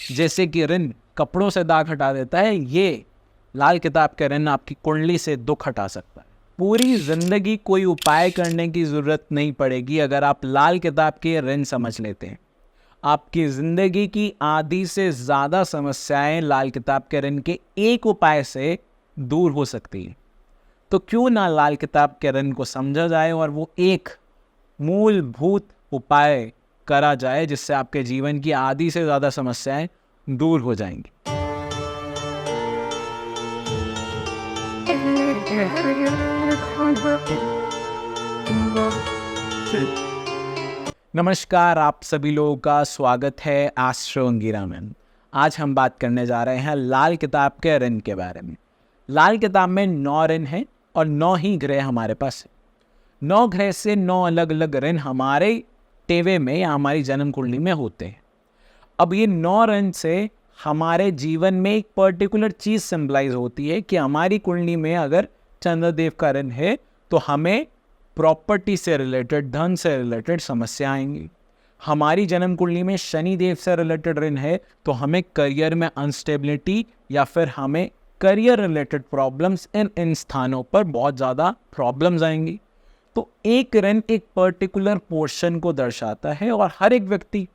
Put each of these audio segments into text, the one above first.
जैसे कि ऋण कपड़ों से दाग हटा देता है, ये लाल किताब के ऋण आपकी कुंडली से दुख हटा सकता है। पूरी जिंदगी कोई उपाय करने की जरूरत नहीं पड़ेगी अगर आप लाल किताब के ऋण समझ लेते हैं। आपकी जिंदगी की आधी से ज्यादा समस्याएं लाल किताब के ऋण के एक उपाय से दूर हो सकती है। तो क्यों ना लाल किताब के ऋण को समझा जाए और वो एक मूलभूत उपाय करा जाए जिससे आपके जीवन की आधी से ज्यादा समस्याएं दूर हो जाएंगी। नमस्कार, आप सभी लोगों का स्वागत है एस्ट्रो अंगीरा में। आज हम बात करने जा रहे हैं लाल किताब के ऋण के बारे में। लाल किताब में 9 ऋण हैं और 9 ही ग्रह हमारे पास है। 9 ग्रह से 9 अलग अलग ऋण हमारे टेवे में या हमारी जन्म कुंडली में होते हैं। अब ये 9 ऋण से हमारे जीवन में एक पर्टिकुलर चीज सिंबलाइज होती है कि हमारी कुंडली में अगर चंद्रदेव का ऋण है तो हमें प्रॉपर्टी से रिलेटेड, धन से रिलेटेड समस्या आएंगी। हमारी जन्म कुंडली में शनिदेव से रिलेटेड ऋण है तो हमें करियर में अनस्टेबिलिटी या फिर हमें करियर रिलेटेड प्रॉब्लम्स इन स्थानों पर बहुत ज़्यादा प्रॉब्लम्स आएंगी। तो एक ऋण एक पर्टिकुलर पोर्शन को दर्शाता है और हर एक व्यक्ति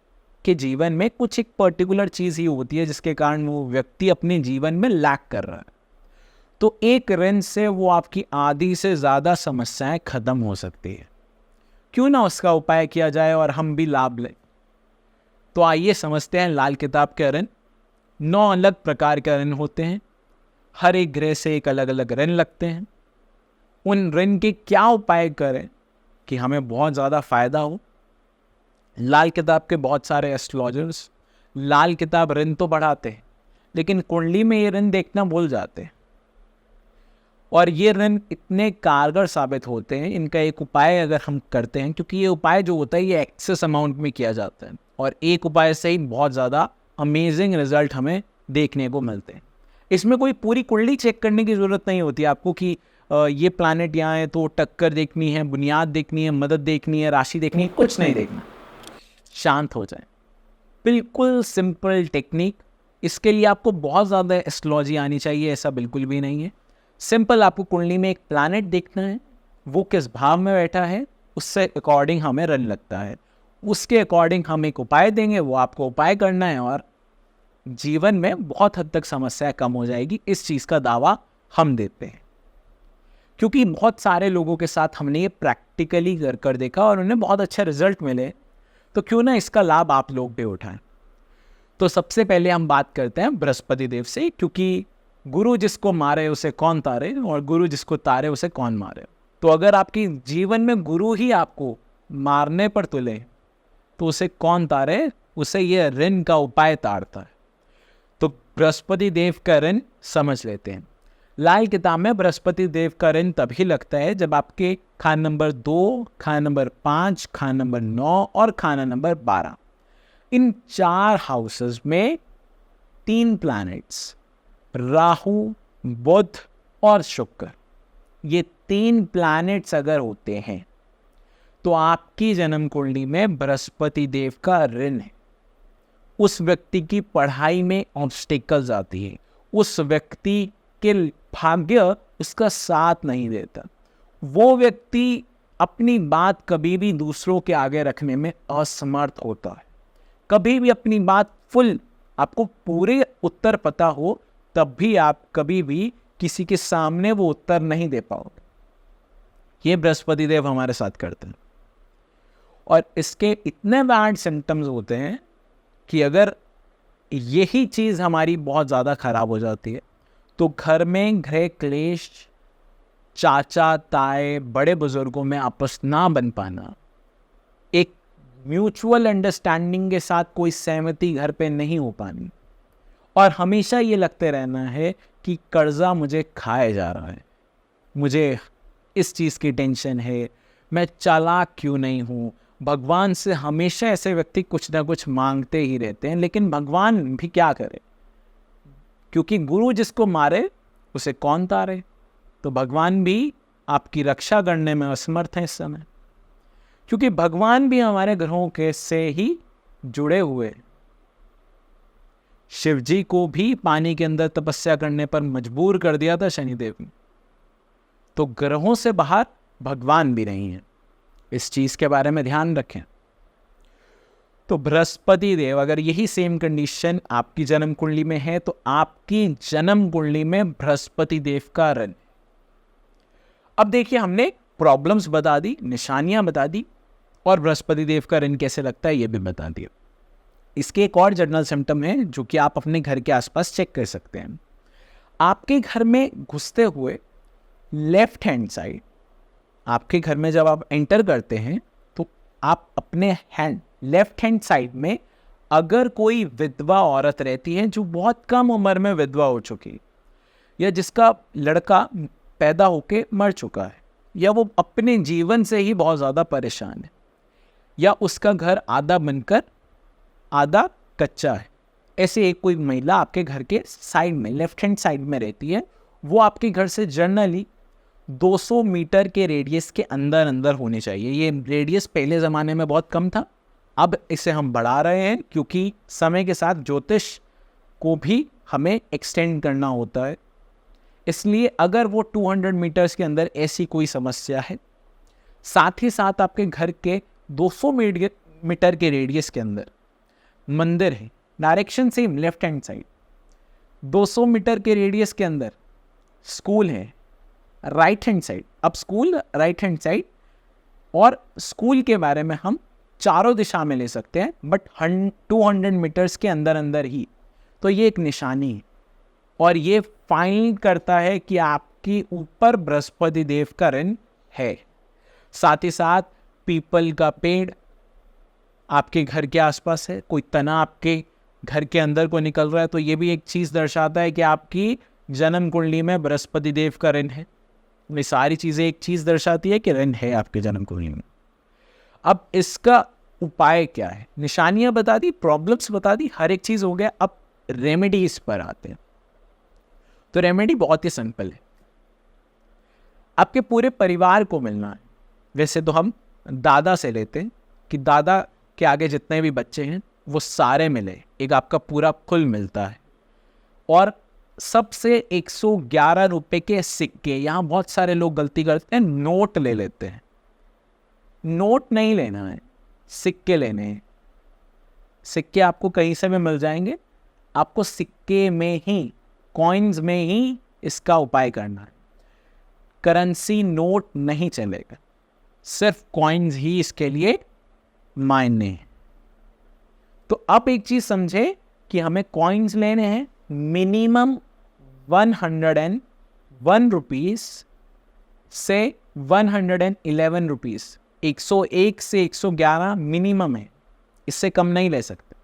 के जीवन में कुछ एक पर्टिकुलर चीज़ ही होती है जिसके कारण वो व्यक्ति अपने जीवन में लैक कर रहा है। तो एक ऋण से वो आपकी आधी से ज़्यादा समस्याएं खत्म हो सकती है। क्यों ना उसका उपाय किया जाए और हम भी लाभ लें। तो आइए समझते हैं लाल किताब के ऋण। 9 अलग प्रकार के ऋण होते हैं, हर एक ग्रह से एक अलग अलग ऋण लगते हैं। उन ऋण के क्या उपाय करें कि हमें बहुत ज़्यादा फायदा हो। लाल किताब के बहुत सारे एस्ट्रोलॉजर्स लाल किताब ऋण तो बढ़ाते हैं लेकिन कुंडली में ये ऋण देखना भूल जाते हैं और ये ऋण इतने कारगर साबित होते हैं। इनका एक उपाय अगर हम करते हैं, क्योंकि ये उपाय जो होता है ये एक्सेस अमाउंट में किया जाता है और एक उपाय से ही बहुत ज़्यादा अमेजिंग रिजल्ट हमें देखने को मिलते हैं। इसमें कोई पूरी कुंडली चेक करने की ज़रूरत नहीं होती आपको कि ये प्लैनेट यहाँ है तो टक्कर देखनी है, बुनियाद देखनी है, मदद देखनी है, राशि देखनी है, कुछ नहीं देखना। शांत हो जाए। बिल्कुल सिंपल टेक्निक। इसके लिए आपको बहुत ज़्यादा एस्ट्रोलॉजी आनी चाहिए, ऐसा बिल्कुल भी नहीं है। सिंपल आपको कुंडली में एक प्लैनेट देखना है, वो किस भाव में बैठा है, उससे अकॉर्डिंग हमें ऋण लगता है। उसके अकॉर्डिंग हम एक उपाय देंगे, वो आपको उपाय करना है और जीवन में बहुत हद तक समस्या कम हो जाएगी। इस चीज़ का दावा हम देते हैं क्योंकि बहुत सारे लोगों के साथ हमने ये प्रैक्टिकली कर देखा और उन्हें बहुत अच्छे रिजल्ट मिले। तो क्यों ना इसका लाभ आप लोग भी उठाएं। तो सबसे पहले हम बात करते हैं बृहस्पति देव से, क्योंकि गुरु जिसको मारे उसे कौन तारे और गुरु जिसको तारे उसे कौन मारे। तो अगर आपकी जीवन में गुरु ही आपको मारने पर तुले तो उसे कौन तारे, उसे ये ऋण का उपाय तारता है। तो बृहस्पति देव का ऋण समझ लेते हैं। लाल किताब में बृहस्पति देव का ऋण तभी लगता है जब आपके खाना नंबर 2, खाना नंबर 5, खाना नंबर 9 और खाना नंबर 12, इन 4 हाउसेस में 3 प्लैनेट्स राहु, बुध और शुक्र, ये 3 प्लैनेट्स अगर होते हैं तो आपकी जन्म कुंडली में बृहस्पति देव का ऋण है। उस व्यक्ति की पढ़ाई में ऑब्स्टिकल्स आती है, उस व्यक्ति के भाग्य उसका साथ नहीं देता, वो व्यक्ति अपनी बात कभी भी दूसरों के आगे रखने में असमर्थ होता है। कभी भी अपनी बात फुल, आपको पूरे उत्तर पता हो तब भी आप कभी भी किसी के सामने वो उत्तर नहीं दे पाओगे। ये बृहस्पति देव हमारे साथ करते हैं और इसके इतने बैड सिम्टम्स होते हैं कि अगर यही चीज़ हमारी बहुत ज़्यादा खराब हो जाती है तो घर में गृह क्लेश, चाचा ताए, बड़े बुजुर्गों में आपस ना बन पाना, एक म्यूचुअल अंडरस्टैंडिंग के साथ कोई सहमति घर पे नहीं हो पानी और हमेशा ये लगते रहना है कि कर्जा मुझे खाए जा रहा है, मुझे इस चीज़ की टेंशन है, मैं चालाक क्यों नहीं हूँ। भगवान से हमेशा ऐसे व्यक्ति कुछ ना कुछ मांगते ही रहते हैं, लेकिन भगवान भी क्या करे, क्योंकि गुरु जिसको मारे उसे कौन तारे। तो भगवान भी आपकी रक्षा करने में असमर्थ हैं इस समय, क्योंकि भगवान भी हमारे ग्रहों के से ही जुड़े हुए। शिवजी को भी पानी के अंदर तपस्या करने पर मजबूर कर दिया था शनिदेव ने। तो ग्रहों से बाहर भगवान भी नहीं है, इस चीज के बारे में ध्यान रखें। तो बृहस्पति देव, अगर यही सेम कंडीशन आपकी जन्म कुंडली में है तो आपकी जन्म कुंडली में बृहस्पति देव का रन। अब देखिए, हमने प्रॉब्लम्स बता दी, निशानियां बता दी, और बृहस्पति देव का रन कैसे लगता है ये भी बता दिया। इसके एक और जनरल सिम्टम है जो कि आप अपने घर के आसपास चेक कर सकते हैं। आपके घर में घुसते हुए लेफ्ट हैंड साइड, आपके घर में जब आप एंटर करते हैं तो आप अपने हैंड लेफ्ट हैंड साइड में अगर कोई विधवा औरत रहती है जो बहुत कम उम्र में विधवा हो चुकी, या जिसका लड़का पैदा होके मर चुका है, या वो अपने जीवन से ही बहुत ज़्यादा परेशान है, या उसका घर आधा बनकर आधा कच्चा है, ऐसे एक कोई महिला आपके घर के साइड में लेफ्ट हैंड साइड में रहती है, वो आपके घर से जनरली 200 मीटर के रेडियस के अंदर अंदर होनी चाहिए। ये रेडियस पहले ज़माने में बहुत कम था, अब इसे हम बढ़ा रहे हैं क्योंकि समय के साथ ज्योतिष को भी हमें एक्सटेंड करना होता है। इसलिए अगर वो 200 मीटर्स के अंदर ऐसी कोई समस्या है, साथ ही साथ आपके घर के 200 मीटर के रेडियस के अंदर मंदिर है, direction same left hand side, 200 metre के रेडियस के अंदर स्कूल है राइट हैंड साइड। अब स्कूल राइट हैंड साइड, और स्कूल के बारे में हम चारों दिशा में ले सकते हैं, बट 200 मीटर्स के अंदर अंदर ही, तो ये एक निशानी है, और ये फाइंड करता है कि आपकी ऊपर बृहस्पति देव का ऋण है। साथ ही साथ पीपल का पेड़ आपके घर के आसपास है, कोई तना आपके घर के अंदर को निकल रहा है, तो ये भी एक चीज़ दर्शाता है कि आपकी जन्म कुंडली में बृहस्पति देव का ऋण है। ये सारी चीज़ें एक चीज़ दर्शाती है कि ऋण है आपके जन्म कुंडली में। अब इसका उपाय क्या है? निशानियां बता दी, प्रॉब्लम्स बता दी, हर एक चीज़ हो गया। अब रेमेडीज पर आते हैं। तो रेमेडी बहुत ही सिंपल है, आपके पूरे परिवार को मिलना है। वैसे तो हम दादा से लेते हैं कि दादा के आगे जितने भी बच्चे हैं वो सारे मिले, एक आपका पूरा कुल मिलता है। और सबसे 111 रुपए के सिक्के, यहाँ बहुत सारे लोग गलती करते हैं, नोट ले लेते हैं। नोट नहीं लेना है, सिक्के लेने हैं। सिक्के आपको कहीं से भी मिल जाएंगे, आपको सिक्के में ही, कॉइन्स में ही इसका उपाय करना है। करेंसी नोट नहीं चलेगा, सिर्फ कॉइन्स ही इसके लिए मायने हैं। तो अब एक चीज समझे कि हमें कॉइन्स लेने हैं मिनिमम 101 रुपीज से 111 रुपीज, 101 से 111 मिनिमम है, इससे कम नहीं ले सकते।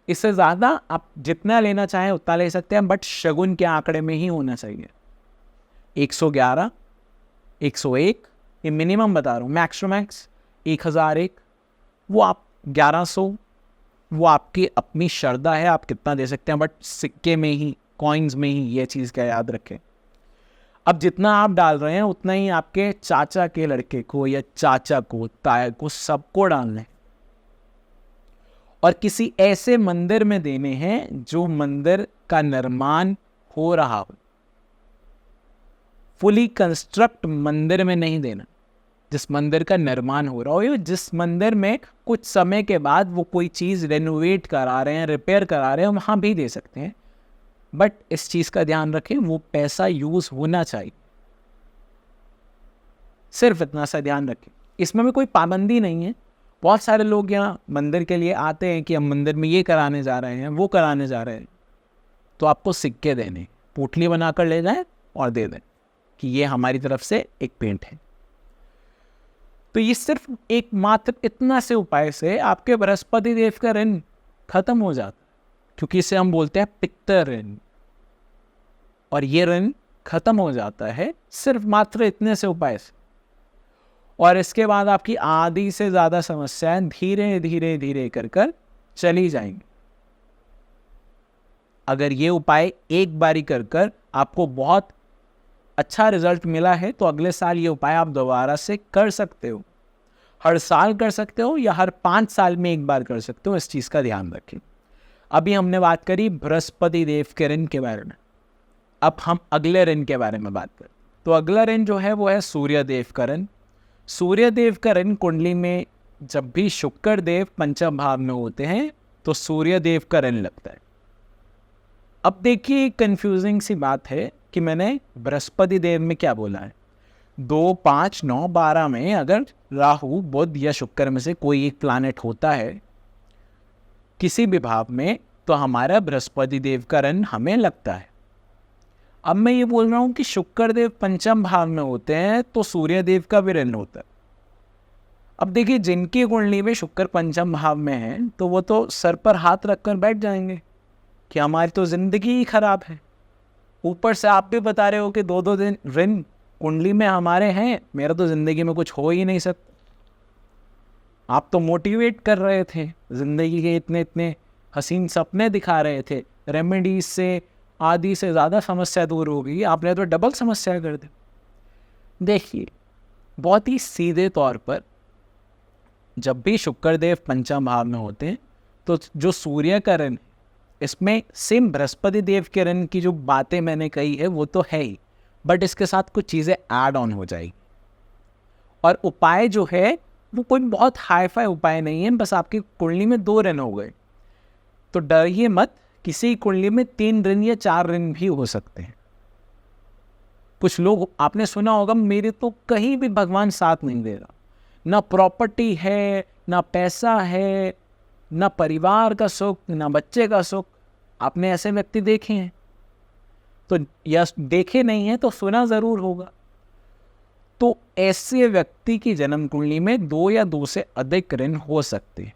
इससे ज़्यादा आप जितना लेना चाहें उतना ले सकते हैं, बट शगुन के आंकड़े में ही होना चाहिए। 111, 101 ये मिनिमम बता रहा हूँ, मैक्स टू मैक्स 1001, वो आप 1100, वो आपकी अपनी श्रद्धा है, आप कितना दे सकते हैं, बट सिक्के में ही, कॉइन्स में ही, ये चीज़ का याद रखें। अब जितना आप डाल रहे हैं उतना ही आपके चाचा के लड़के को या चाचा को, ताया को, सबको डालना है। और किसी ऐसे मंदिर में देने हैं जो मंदिर का निर्माण हो रहा हो। फुली कंस्ट्रक्ट मंदिर में नहीं देना, जिस मंदिर का निर्माण हो रहा हो, या जिस मंदिर में कुछ समय के बाद वो कोई चीज़ रेनोवेट करा रहे हैं, रिपेयर करा रहे हैं, वहाँ भी दे सकते हैं। बट इस चीज़ का ध्यान रखें, वो पैसा यूज़ होना चाहिए, सिर्फ इतना सा ध्यान रखें। इसमें भी कोई पाबंदी नहीं है। बहुत सारे लोग यहाँ मंदिर के लिए आते हैं कि हम मंदिर में ये कराने जा रहे हैं, वो कराने जा रहे हैं, तो आपको सिक्के देने, पोटली बनाकर ले जाएं और दे दें कि ये हमारी तरफ से एक पेंट है। तो ये सिर्फ एक मात्र इतना से उपाय से आपके बृहस्पति देव का ऋण खत्म हो जाता है, क्योंकि इसे हम बोलते हैं पित्तर ऋण, और ये ऋण खत्म हो जाता है सिर्फ मात्र इतने से उपाय से। और इसके बाद आपकी आधी से ज़्यादा समस्याएं धीरे धीरे धीरे कर चली जाएंगी। अगर ये उपाय एक बारी कर आपको बहुत अच्छा रिजल्ट मिला है, तो अगले साल ये उपाय आप दोबारा से कर सकते हो। हर साल कर सकते हो या हर 5 साल में एक बार कर सकते हो, इस चीज़ का ध्यान रखें। अभी हमने बात करी बृहस्पति देव के ऋण के बारे में, अब हम अगले ऋण के बारे में बात करें। तो अगला ऋण जो है वो है सूर्य देव का ऋण। सूर्य देव का ऋण कुंडली में जब भी शुक्र देव पंचम भाव में होते हैं तो सूर्य देव का ऋण लगता है। अब देखिए कंफ्यूजिंग सी बात है कि मैंने बृहस्पति देव में क्या बोला है, 2, 5, 9, 12 में अगर राहु, बुध या शुक्र में से कोई एक प्लैनेट होता है किसी भी भाव में तो हमारा बृहस्पति देव का ऋण हमें लगता है। अब मैं ये बोल रहा हूँ कि शुक्र देव पंचम भाव में होते हैं तो सूर्य देव का भी ऋण होता है। अब देखिए जिनकी कुंडली में शुक्र पंचम भाव में है तो वो तो सर पर हाथ रखकर बैठ जाएंगे कि हमारी तो जिंदगी ही खराब है। ऊपर से आप भी बता रहे हो कि 2-2 दिन ऋण कुंडली में हमारे हैं, मेरा तो जिंदगी में कुछ हो ही नहीं सकता। आप तो मोटिवेट कर रहे थे, जिंदगी के इतने इतने हसीन सपने दिखा रहे थे, रेमेडीज से आदि से ज़्यादा समस्या दूर होगी, आपने तो डबल समस्या कर दी। देखिए बहुत ही सीधे तौर पर जब भी शुक्रदेव पंचम भाव में होते हैं तो जो सूर्य का ऋण, इसमें सेम बृहस्पति देव के ऋण की जो बातें मैंने कही है वो तो है ही, बट इसके साथ कुछ चीज़ें ऐड ऑन हो जाएगी। और उपाय जो है वो कोई बहुत हाई फाई उपाय नहीं है, बस आपकी कुंडली में 2 ऋण हो गए तो डरिए मत, किसी कुंडली में 3 ऋण या 4 ऋण भी हो सकते हैं। कुछ लोग आपने सुना होगा मेरे तो कहीं भी भगवान साथ नहीं दे रहा, ना प्रॉपर्टी है, ना पैसा है, ना परिवार का सुख, ना बच्चे का सुख। आपने ऐसे व्यक्ति देखे हैं? तो या देखे नहीं हैं तो सुना ज़रूर होगा। तो ऐसे व्यक्ति की जन्म कुंडली में 2 या 2 से अधिक ऋण हो सकते हैं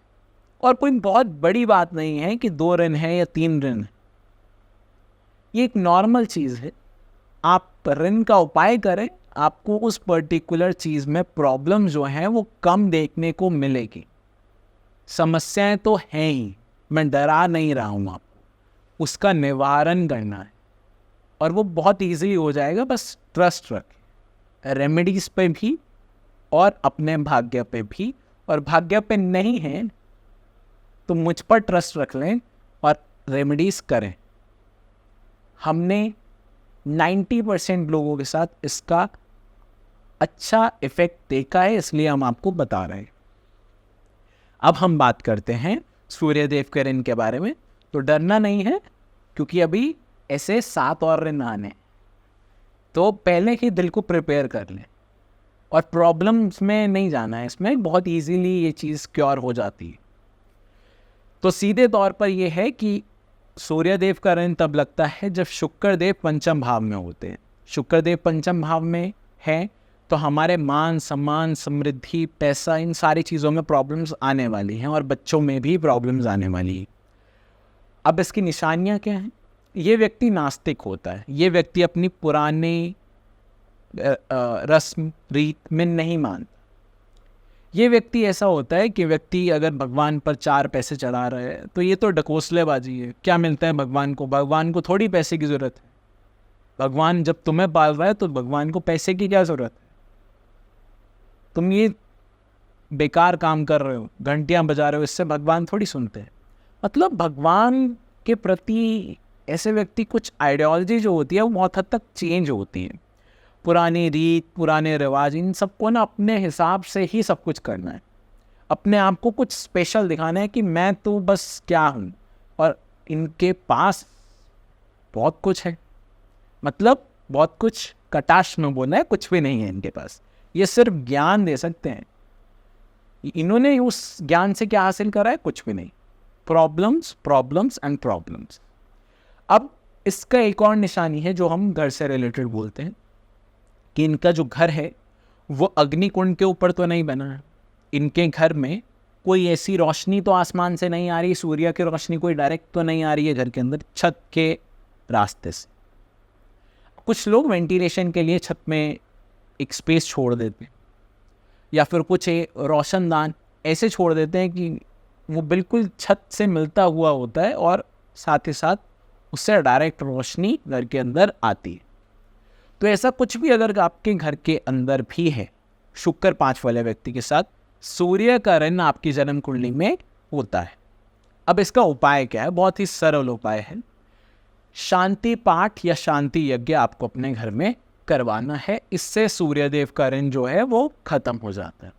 और कोई बहुत बड़ी बात नहीं है कि 2 ऋण है या 3 ऋण है। ये एक नॉर्मल चीज़ है। आप ऋण का उपाय करें, आपको उस पर्टिकुलर चीज़ में प्रॉब्लम जो है वो कम देखने को मिलेगी। समस्याएं तो हैं ही, मैं डरा नहीं रहा हूँ आपको, उसका निवारण करना है और वो बहुत ईजी हो जाएगा। बस ट्रस्ट रखें रेमेडीज पे भी और अपने भाग्य पे भी, और भाग्य पे नहीं है तो मुझ पर ट्रस्ट रख लें और रेमेडीज करें। हमने 90% लोगों के साथ इसका अच्छा इफेक्ट देखा है, इसलिए हम आपको बता रहे हैं। अब हम बात करते हैं सूर्यदेव के ऋण के बारे में। तो डरना नहीं है क्योंकि अभी ऐसे 7 और ऋण आने हैं, तो पहले ही दिल को प्रिपेयर कर लें और प्रॉब्लम्स में नहीं जाना है। इसमें बहुत इजीली ये चीज़ क्योर हो जाती है। तो सीधे तौर पर यह है कि सूर्यदेव का ऋण तब लगता है जब शुक्रदेव पंचम भाव में होते हैं। शुक्रदेव पंचम भाव में है तो हमारे मान सम्मान, समृद्धि, पैसा, इन सारी चीज़ों में प्रॉब्लम्स आने वाली हैं और बच्चों में भी प्रॉब्लम्स आने वाली हैं। अब इसकी निशानियाँ क्या हैं? ये व्यक्ति नास्तिक होता है, ये व्यक्ति अपनी पुरानी रस्म रीत में नहीं मानता। ये व्यक्ति ऐसा होता है कि व्यक्ति अगर भगवान पर 4 पैसे चढ़ा रहे हैं तो ये तो ढकोसलेबाजी है। क्या मिलता है भगवान को? भगवान को थोड़ी पैसे की ज़रूरत है। भगवान जब तुम्हें पाल रहा है तो भगवान को पैसे की क्या ज़रूरत है? तुम ये बेकार काम कर रहे हो, घंटियाँ बजा रहे हो, इससे भगवान थोड़ी सुनते हैं। मतलब भगवान के प्रति ऐसे व्यक्ति कुछ आइडियोलॉजी जो होती है वो बहुत हद तक चेंज होती है। पुरानी रीत, पुराने रिवाज, इन सबको ना अपने हिसाब से ही सब कुछ करना है। अपने आप को कुछ स्पेशल दिखाना है कि मैं तो बस क्या हूँ, और इनके पास बहुत कुछ है। मतलब बहुत कुछ कटाश में बोलना है, कुछ भी नहीं है इनके पास। ये सिर्फ ज्ञान दे सकते हैं। इन्होंने उस ज्ञान से क्या हासिल करा है? कुछ भी नहीं। Problems, problems and problems. अब इसका एक और निशानी है जो हम घर से रिलेटेड बोलते हैं कि इनका जो घर है वो अग्निकुंड के ऊपर तो नहीं बना है। इनके घर में कोई ऐसी रोशनी तो आसमान से नहीं आ रही, सूर्य की रोशनी कोई डायरेक्ट तो नहीं आ रही है घर के अंदर, छत के रास्ते से। कुछ लोग वेंटिलेशन के लिए छत में एक स्पेस छोड़ देते हैं या फिर कुछ रोशनदान ऐसे छोड़ देते हैं कि वो बिल्कुल छत से मिलता हुआ होता है और साथ ही साथ उससे डायरेक्ट रोशनी घर के अंदर आती है। तो ऐसा कुछ भी अगर आपके घर के अंदर भी है, शुक्र 5 वाले व्यक्ति के साथ सूर्य का ऋण आपकी जन्म कुंडली में होता है। अब इसका उपाय क्या है? बहुत ही सरल उपाय है। शांति पाठ या शांति यज्ञ आपको अपने घर में करवाना है। इससे सूर्यदेव का ऋण जो है वो खत्म हो जाता है।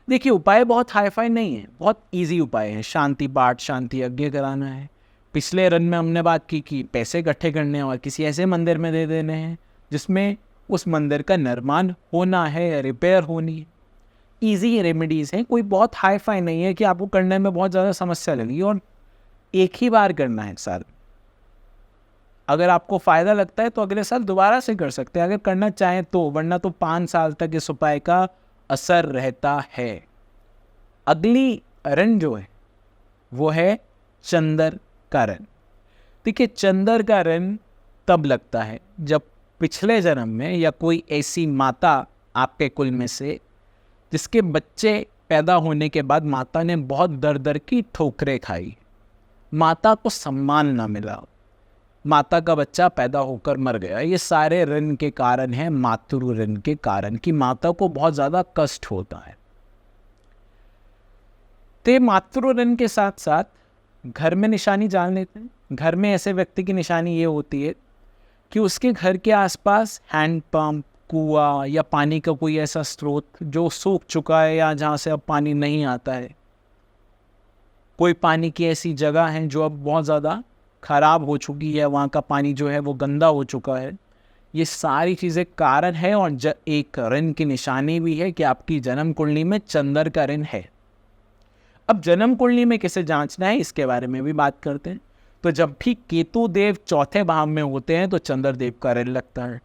देखिए, उपाय बहुत हाईफाई नहीं है, बहुत इजी उपाय है। शांति पाठ, शांति यज्ञ कराना है। पिछले रन में हमने बात की कि पैसे इकट्ठे करने हैं और किसी ऐसे मंदिर में दे देने हैं जिसमें उस मंदिर का निर्माण होना है, रिपेयर होनी है। ईजी रेमेडीज़ हैं, कोई बहुत हाईफाई नहीं है कि आपको करने में बहुत ज़्यादा समस्या लगी, और एक ही बार करना है साल। अगर आपको फ़ायदा लगता है तो अगले साल दोबारा से कर सकते हैं अगर करना चाहें तो, वरना तो 5 साल तक इस उपाय का असर रहता है। अगली रन जो है वो है चंदर का रन। देखिए, चंदर का रन तब लगता है जब पिछले जन्म में या कोई ऐसी माता आपके कुल में से जिसके बच्चे पैदा होने के बाद माता ने बहुत दर दर की ठोकरें खाई, माता को सम्मान ना मिला, माता का बच्चा पैदा होकर मर गया। ये सारे ऋण के कारण हैं, मातृ ऋण के कारण, कि माता को बहुत ज़्यादा कष्ट होता है। तो मातृ ऋण के साथ साथ घर में निशानी जान लेते हैं। घर में ऐसे व्यक्ति की निशानी ये होती है कि उसके घर के आसपास हैंडपंप, कुआं या पानी का कोई ऐसा स्रोत जो सूख चुका है या जहाँ से अब पानी नहीं आता है, कोई पानी की ऐसी जगह है जो अब बहुत ज़्यादा ख़राब हो चुकी है, वहाँ का पानी जो है वो गंदा हो चुका है। ये सारी चीज़ें कारण है और एक ऋण की निशानी भी है कि आपकी जन्म कुंडली में चंद्र का ऋण है। अब जन्म कुंडली में कैसे जांचना है इसके बारे में भी बात करते हैं। तो जब भी केतु देव चौथे भाव में होते हैं तो चंद्रदेव का ऋण लगता है।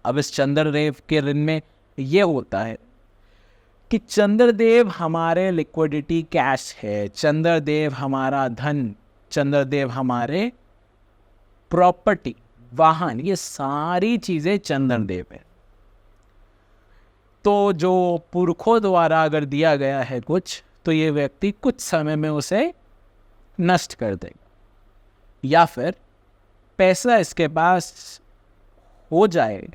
अब इस चंद्रदेव के ऋण में ये होता है कि चंद्रदेव हमारे लिक्विडिटी कैश है, चंद्रदेव हमारा धन, चंद्रदेव हमारे प्रॉपर्टी, वाहन, ये सारी चीज़ें चंद्रदेव है। तो जो पुरखों द्वारा अगर दिया गया है कुछ, तो ये व्यक्ति कुछ समय में उसे नष्ट कर देगा, या फिर पैसा इसके पास हो जाए,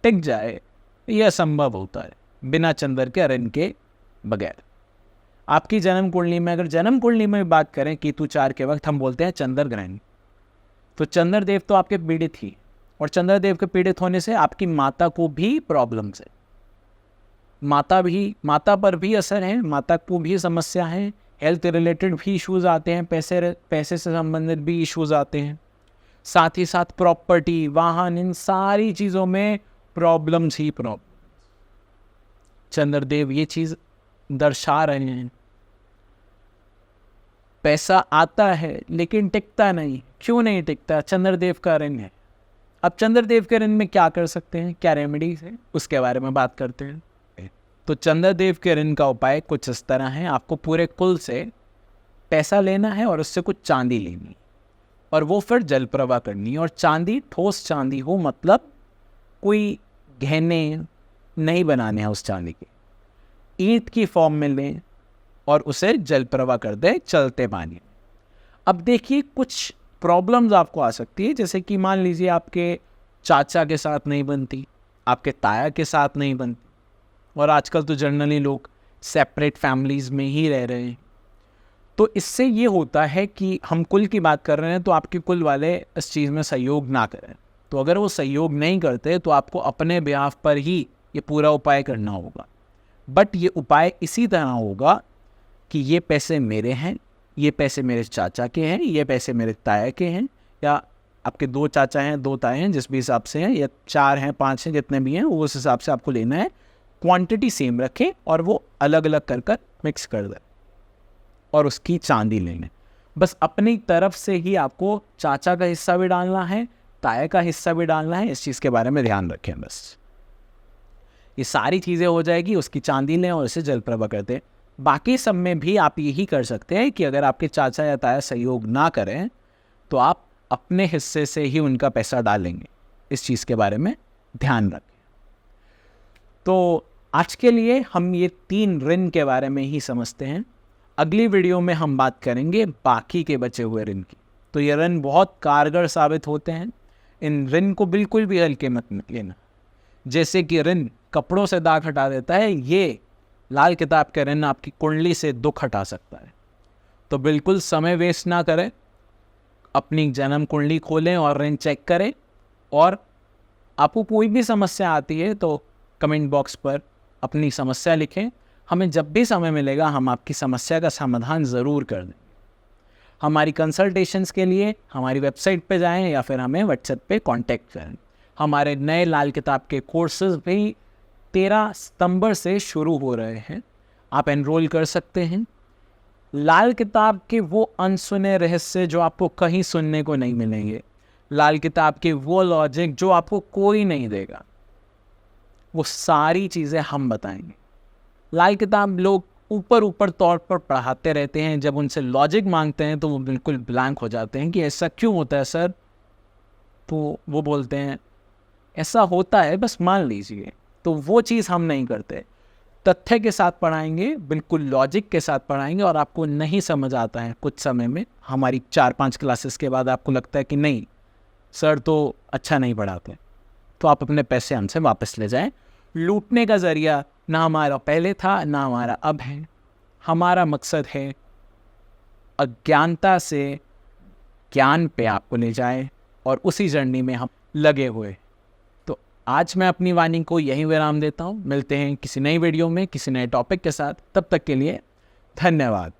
टिक जाए, यह असंभव होता है बिना चंद्र के ऋण के बगैर। आपकी जन्म कुंडली में, अगर जन्म कुंडली में बात करें केतु 4 के वक्त, हम बोलते हैं चंद्र ग्रहण। तो चंद्रदेव तो आपके पीड़ित ही, और चंद्रदेव के पीड़ित होने से आपकी माता को भी प्रॉब्लम्स है, माता पर भी असर है, माता को भी समस्या है, हेल्थ रिलेटेड भी इश्यूज़ आते हैं, पैसे से संबंधित भी इश्यूज़ आते हैं, साथ ही साथ प्रॉपर्टी, वाहन, इन सारी चीज़ों में प्रॉब्लम्स ही प्रॉब्लम। चंद्रदेव ये चीज़ दर्शा रहे हैं। पैसा आता है लेकिन टिकता नहीं। क्यों नहीं टिकता? चंद्रदेव का ऋण है। अब चंद्रदेव के ऋण में क्या कर सकते हैं, क्या रेमेडीज है, उसके बारे में बात करते हैं। तो चंद्रदेव के ऋण का उपाय कुछ इस तरह है। आपको पूरे कुल से पैसा लेना है और उससे कुछ चांदी लेनी, और वो फिर जल प्रवाह करनी, और चांदी ठोस चांदी हो, मतलब कोई गहने नहीं बनाने हैं उस चांदी के, ईंट की फॉर्म में लें और उसे जल प्रवाह कर दें चलते पानी में। अब देखिए, कुछ प्रॉब्लम्स आपको आ सकती है, जैसे कि मान लीजिए आपके चाचा के साथ नहीं बनती, आपके ताया के साथ नहीं बनती, और आजकल तो जनरली लोग सेपरेट फैमिलीज़ में ही रह रहे हैं। तो इससे ये होता है कि हम कुल की बात कर रहे हैं, तो आपके कुल वाले इस चीज़ में सहयोग ना करें। तो अगर वो सहयोग नहीं करते तो आपको अपने बिहाफ पर ही ये पूरा उपाय करना होगा। बट ये उपाय इसी तरह होगा कि ये पैसे मेरे हैं, ये पैसे मेरे चाचा के हैं, ये पैसे मेरे ताया के हैं, या आपके 2 चाचा हैं, 2 ताए हैं, जिस भी हिसाब से हैं, या 4 हैं, 5 हैं, जितने भी हैं, वो उस हिसाब से आपको लेना है। क्वांटिटी सेम रखें और वो अलग अलग कर मिक्स कर दें और उसकी चांदी लेंगे। बस अपनी तरफ से ही आपको चाचा का हिस्सा भी डालना है, ताया का हिस्सा भी डालना है। इस चीज़ के बारे में ध्यान रखें। बस ये सारी चीज़ें हो जाएगी, उसकी चांदी लें और इसे जल प्रवाह कर दें। बाकी सब में भी आप यही कर सकते हैं कि अगर आपके चाचा या ताया सहयोग ना करें तो आप अपने हिस्से से ही उनका पैसा डालेंगे। इस चीज़ के बारे में ध्यान रखें। तो आज के लिए हम ये 3 ऋण के बारे में ही समझते हैं। अगली वीडियो में हम बात करेंगे बाकी के बचे हुए ऋण की। तो ये ऋण बहुत कारगर साबित होते हैं। इन ऋण को बिल्कुल भी हल्के मत लेना। जैसे कि ऋण कपड़ों से दाग हटा देता है, ये लाल किताब के ऋण आपकी कुंडली से दुख हटा सकता है। तो बिल्कुल समय वेस्ट ना करें, अपनी जन्म कुंडली खोलें और ऋण चेक करें। और आपको कोई भी समस्या आती है तो कमेंट बॉक्स पर अपनी समस्या लिखें। हमें जब भी समय मिलेगा हम आपकी समस्या का समाधान ज़रूर कर देंगे। हमारी कंसल्टेशंस के लिए हमारी वेबसाइट पे जाएं या फिर हमें व्हाट्सएप पे कांटेक्ट करें। हमारे नए लाल किताब के कोर्सेज भी 13 सितंबर से शुरू हो रहे हैं, आप एनरोल कर सकते हैं। लाल किताब के वो अनसुने रहस्य जो आपको कहीं सुनने को नहीं मिलेंगे, लाल किताब के वो लॉजिक जो आपको कोई नहीं देगा, वो सारी चीज़ें हम बताएंगे। लाल किताब लोग ऊपर ऊपर तौर पर पढ़ाते रहते हैं, जब उनसे लॉजिक मांगते हैं तो वो बिल्कुल ब्लैंक हो जाते हैं कि ऐसा क्यों होता है सर। तो वो बोलते हैं ऐसा होता है, बस मान लीजिए। तो वो चीज़ हम नहीं करते, तथ्य के साथ पढ़ाएंगे, बिल्कुल लॉजिक के साथ पढ़ाएंगे। और आपको नहीं समझ आता है कुछ समय में, हमारी 4-5 क्लासेस के बाद आपको लगता है कि नहीं सर तो अच्छा नहीं पढ़ाते, तो आप अपने पैसे हमसे वापस ले जाएं। लूटने का ज़रिया ना हमारा पहले था ना हमारा अब है। हमारा मकसद है अज्ञानता से ज्ञान पे आपको ले जाए, और उसी जर्नी में हम लगे हुए। तो आज मैं अपनी वाणी को यहीं विराम देता हूँ। मिलते हैं किसी नई वीडियो में किसी नए टॉपिक के साथ। तब तक के लिए धन्यवाद।